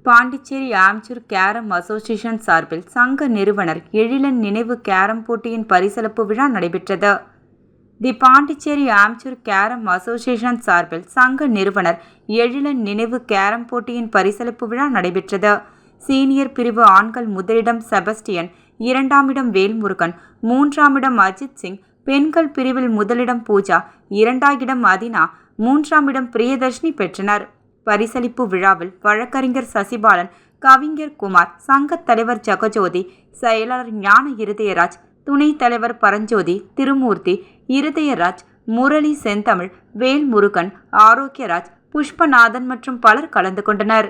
Pondicherry amchur carrom association சார்பில் சங்க நிறுவனர் எழிலன் நினைவு கேரம் போட்டியின் பரிசளிப்பு விழா நடைபெற்றது. தி பாண்டிச்சேரி ஆம்ச்சூர் கேரம் அசோசியேஷன் சார்பில் சங்க நிறுவனர் எழிலன் நினைவு கேரம் போட்டியின் பரிசளிப்பு விழா நடைபெற்றது. சீனியர் பிரிவு ஆண்கள் முதலிடம் செபஸ்டியன், இரண்டாம் இடம் வேல்முருகன், மூன்றாம் இடம் அஜித் சிங், பெண்கள் பிரிவில் முதலிடம் பூஜா, இரண்டாம் இடம் அதினா, மூன்றாம் இடம் பிரியதர்ஷினி பெற்றனர். பரிசளிப்பு விழாவில் வழக்கறிஞர் சசிபாலன், கவிஞர் குமார், சங்கத் தலைவர் ஜெகஜோதி, செயலாளர் ஞான இருதயராஜ், துணைத் தலைவர் பரஞ்சோதி, திருமூர்த்தி, இருதயராஜ், முரளி, செந்தமிழ், வேல்முருகன், ஆரோக்கியராஜ், புஷ்பநாதன் மற்றும் பலர் கலந்து கொண்டனர்.